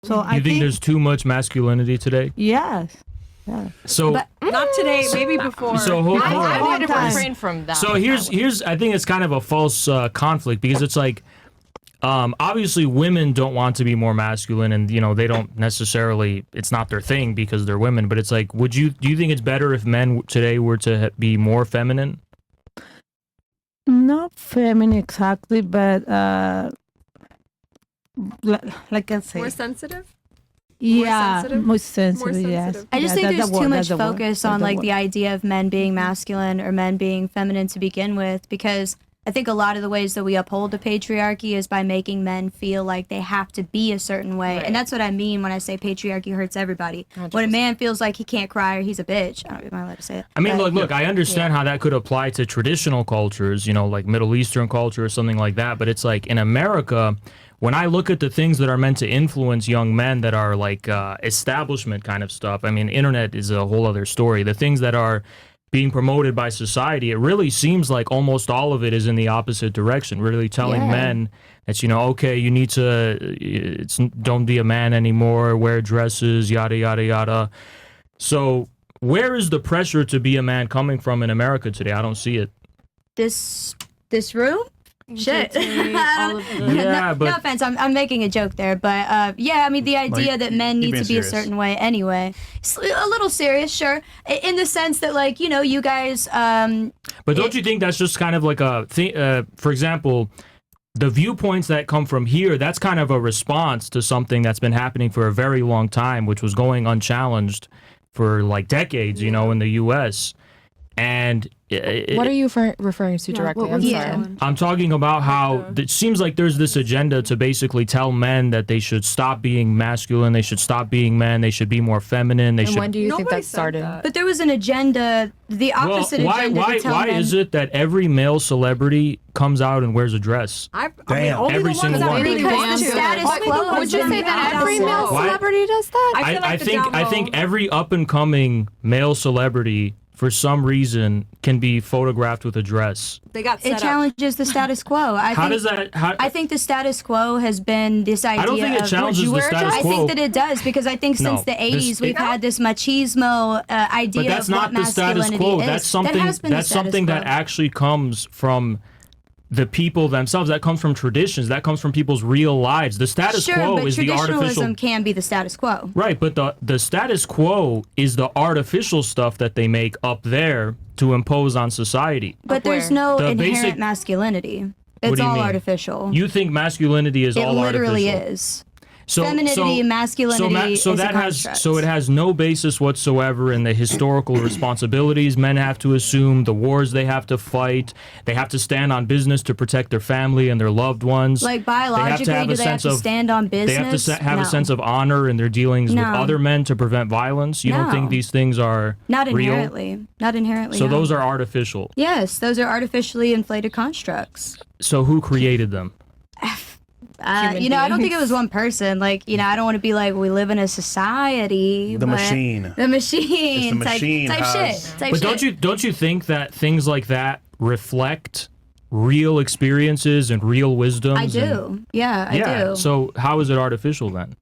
So I You think there's too much masculinity today? yes. Yes. So But not today, maybe before. So hold I on. want to Time. refrain from that. So here's I think it's kind of a false conflict because it's like obviously women don't want to be more masculine, and you know they don't necessarily, it's not their thing because they're women, but it's like, do you think it's better if men today were to be more feminine? Not feminine exactly, but like I say, More sensitive? yeah, sensitive? more sensitive. More Yes. sensitive. I just think That's there's the word, too much that's the word, focus that's on the like word. the idea of men being masculine or men being feminine to begin with, because I think a lot of the ways that we uphold the patriarchy is by making men feel like they have to be a certain way. Right. And that's what I mean when I say patriarchy hurts everybody. When a man feels like he can't cry or he's a bitch, I don't know if I'm allowed to say it. I mean, but- look, I understand how that could apply to traditional cultures, you know, like Middle Eastern culture or something like that. But it's like in America, when I look at the things that are meant to influence young men that are like establishment kind of stuff, I mean, internet is a whole other story. The things that are being promoted by society, it really seems like almost all of it is in the opposite direction, really telling Yeah. men that, you know, okay, you need to, don't be a man anymore, wear dresses, yada, yada, yada. So where is the pressure to be a man coming from in America today? I don't see it. This room? Shit. all of the- Yeah, no, but no offense, I'm making a joke there, but yeah, I mean the idea that men need being to be a serious. certain way anyway. It's a little serious, sure, in the sense that like you know you guys. But don't you think that's just kind of like a thing? For example, the viewpoints that come from here, that's kind of a response to something that's been happening for a very long time, which was going unchallenged for like decades, you know, in the U.S. And What are you referring to directly? what I'm was sorry. that one? I'm talking about how it seems like there's this agenda to basically tell men that they should stop being masculine, they should stop being men, they should be more feminine, they And should. when do you think Nobody that said started? that. But there was an agenda, the opposite agenda to tell why men. is it that every male celebrity comes out and wears a dress? I mean, Damn. only Every the ones single that one. really Because want the to. status Only the quo ones Would you that say that really every want male to. Why- celebrity does that? I feel like the down I low- think every up and coming male celebrity for some reason can be photographed with a dress. They got set It up. challenges the status quo. How does that? I think the status quo has been this idea. I don't think it of, challenges Would you the wear a status dress? quo. I think that it does because I think No, since the this- 80s we've had this machismo idea But that's of not what the status masculinity quo. is. That's something. That has been the That's status something that quo. actually comes from the people themselves. That comes from traditions. That comes from people's real lives. The status Sure, quo but is the traditionalism artificial. can be the status quo. Right, but the status quo is the artificial stuff that they make up there to impose on society. But there's where? no The inherent basic- masculinity. What It's do you all mean? artificial. You think masculinity is it all literally artificial? is. So, Femininity and masculinity so is a that construct. it has no basis whatsoever in the historical responsibilities men have to assume, the wars they have to fight. They have to stand on business to protect their family and their loved ones. Like They have biologically, to have do a they have sense to of stand on business? They have to have No. a sense of honor in their dealings with No. other men to prevent violence. You don't No. think these things are Not real? inherently. Not inherently. So no. those are artificial. Yes, those are artificially inflated constructs. So who created them? You know, I don't think it was one person. Like, you know, I don't want to be like, we live in a society. The but machine. The machine. It's the machine type has- shit. Type But shit. don't you think that things like that reflect real experiences and real wisdoms? I do. Yeah, I do. So how is it artificial then?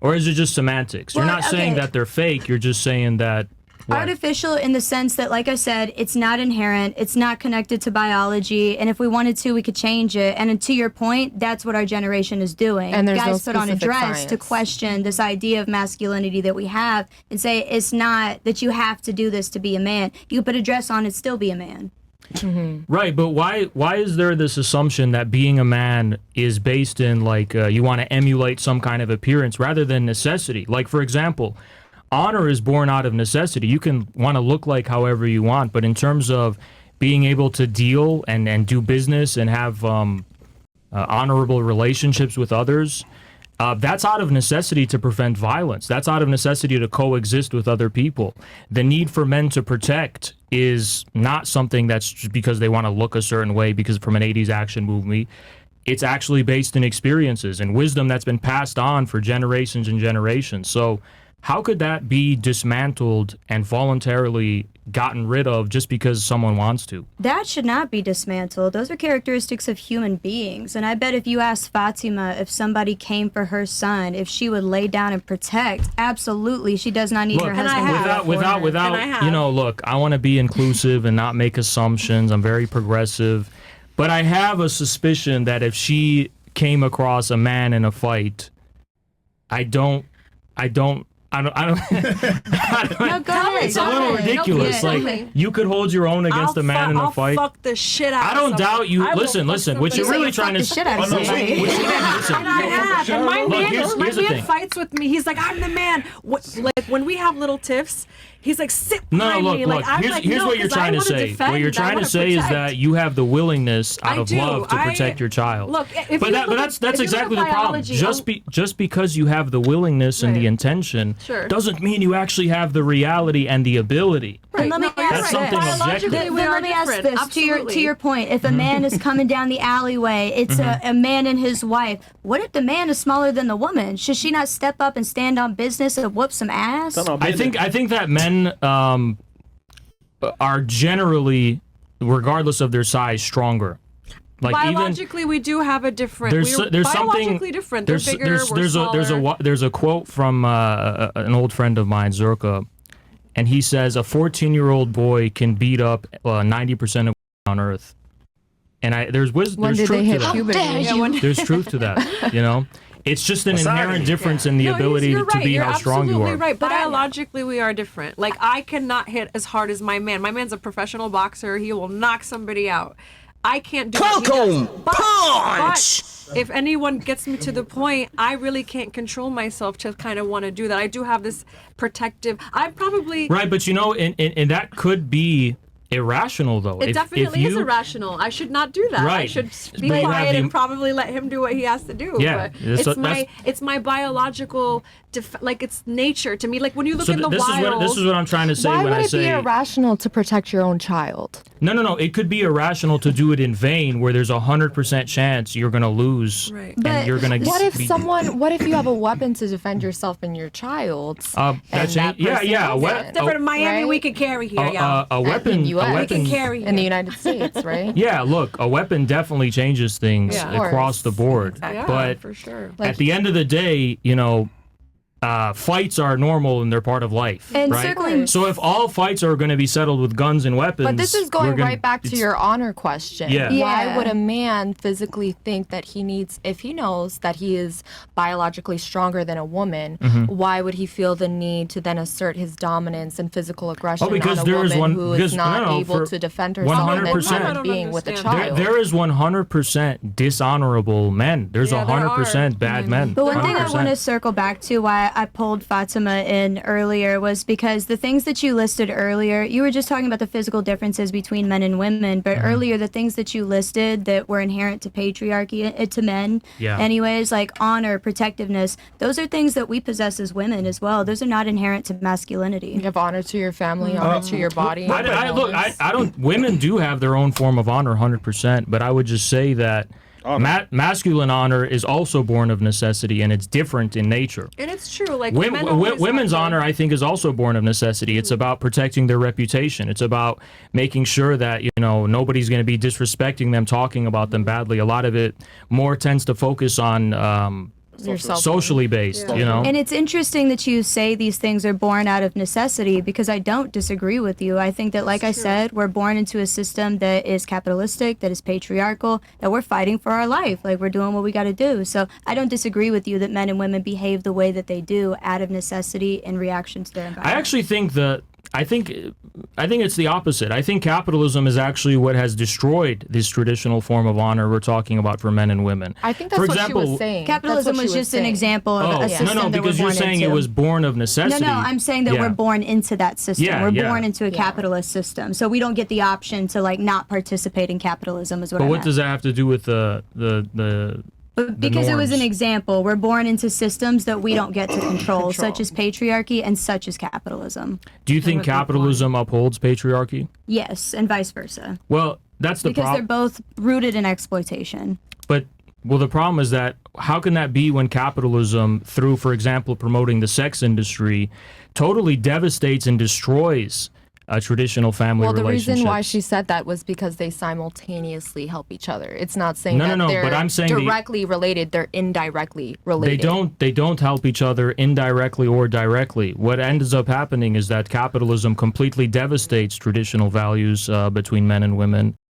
Or is it just semantics? You're Well, not saying okay. that they're fake. You're just saying that. What? Artificial in the sense that, like I said, it's not inherent, it's not connected to biology, and if we wanted to, we could change it. And to your point, that's what our generation is doing. And there's Guys no put on a specific dress to science. question this idea of masculinity that we have and say it's not that you have to do this to be a man. You put a dress on and still be a man. Right, but why is there this assumption that being a man is based in like you want to emulate some kind of appearance rather than necessity? Like, for example, honor is born out of necessity. You can want to look like however you want, but in terms of being able to deal and do business and have honorable relationships with others, that's out of necessity to prevent violence. That's out of necessity to coexist with other people. The need for men to protect is not something that's just because they want to look a certain way because from an 80s action movie. It's actually based in experiences and wisdom that's been passed on for generations and generations. So how could that be dismantled and voluntarily gotten rid of just because someone wants to. That should not be dismantled. Those are characteristics of human beings. And I bet if you asked Fatima if somebody came for her son, if she would lay down and protect, absolutely, she does not need her husband. Without, you know, look, I want to be inclusive and not make assumptions. I'm very progressive. But I have a suspicion that if she came across a man in a fight, I don't I don't. No, go ahead. It's a little ridiculous. Like, you could hold your own against a man in a fight. I'll fuck the shit out I don't doubt you. Listen. What you're really trying to shit out of somebody. And I have. And my man fights with me. He's like, I'm the man. Like when we have little tiffs, he's like, sit behind me. Look. Here's what you're trying to say. What you're trying to say is that you have the willingness out of love to protect your child. Look, but that's exactly the problem. Just because you have the willingness and the intention doesn't mean you actually have the reality and the ability. Right. Let me ask this to your point. If a man is coming down the alleyway, it's a man and his wife. What if the man is smaller than the woman? Should she not step up and stand on business and whoop some ass? I think that men are generally, regardless of their size, stronger. Like biologically, we do have a different. There's biologically something different. They're bigger. There's a quote from an old friend of mine, Zurka, and he says a 14-year-old boy can beat up 90% of on Earth. And there's truth to that. There's truth to that. You know, it's just an inherent difference in the ability to be how strong you are. You're right. Biologically, we are different. Like, I cannot hit as hard as my man. My man's a professional boxer. He will knock somebody out. I can't do it. Punch! But if anyone gets me to the point, I really can't control myself to kind of want to do that. I do have this protective. I probably right, but you know, and that could be irrational, though. It definitely is irrational. I should not do that. Right. I should be quiet and probably let him do what he has to do. Yeah, but it's my biological, like, it's nature to me. Like, when you look in the wild. This is what I'm trying to say when I say. Why would it be irrational to protect your own child? No. It could be irrational to do it in vain, where there's 100% chance you're going to lose, and you're going to. What if you have a weapon to defend yourself and your child? Different in Miami, we could carry here, y'all. A weapon. We can carry in the United States, right? Yeah, look, a weapon definitely changes things across the board. Yeah, but for sure. At the end of the day, you know, fights are normal and they're part of life, and right? So if all fights are going to be settled with guns and weapons, but this is going right back to your honor question. Yeah. Why would a man physically think that he needs, if he knows that he is biologically stronger than a woman, why would he feel the need to then assert his dominance and physical aggression on a woman who is not able to defend herself and then being with a child? There is 100% dishonorable men. There's 100% bad men. But one thing I want to circle back to, why I pulled Fatima in earlier, was because the things that you listed earlier, you were just talking about the physical differences between men and women, but earlier the things that you listed that were inherent to patriarchy, to men anyways, like honor, protectiveness, those are things that we possess as women as well. Those are not inherent to masculinity. You have honor to your family, honor to your body. Women do have their own form of honor 100%, but I would just say that masculine honor is also born of necessity, and it's different in nature. And it's true. Like, women's honor, I think, is also born of necessity. It's about protecting their reputation. It's about making sure that, you know, nobody's going to be disrespecting them, talking about them badly. A lot of it more tends to focus on socially based, you know. And it's interesting that you say these things are born out of necessity, because I don't disagree with you. I think that, like I said, we're born into a system that is capitalistic, that is patriarchal, that we're fighting for our life. Like, we're doing what we got to do. So I don't disagree with you that men and women behave the way that they do out of necessity in reaction to their environment. I actually think I think it's the opposite. I think capitalism is actually what has destroyed this traditional form of honor we're talking about for men and women. I think that's what she was saying. Capitalism was just an example of a system No, because you're saying it was born of necessity. No, I'm saying that we're born into that system. We're born into a capitalist system. So we don't get the option to, like, not participate in capitalism, is what I meant. But what does that have to do with the because it was an example. We're born into systems that we don't get to control, such as patriarchy and such as capitalism. Do you think capitalism upholds patriarchy? Yes, and vice versa. Well, that's the problem. Because they're both rooted in exploitation. But, the problem is that how can that be when capitalism, through, for example, promoting the sex industry, totally devastates and destroys traditional family Well, the relationships. reason why she said that was because they simultaneously help each other. It's not saying that No, they're but I'm saying directly related, they're indirectly related. they don't help each other indirectly or directly. What ends up happening is that capitalism completely devastates traditional values between men and women.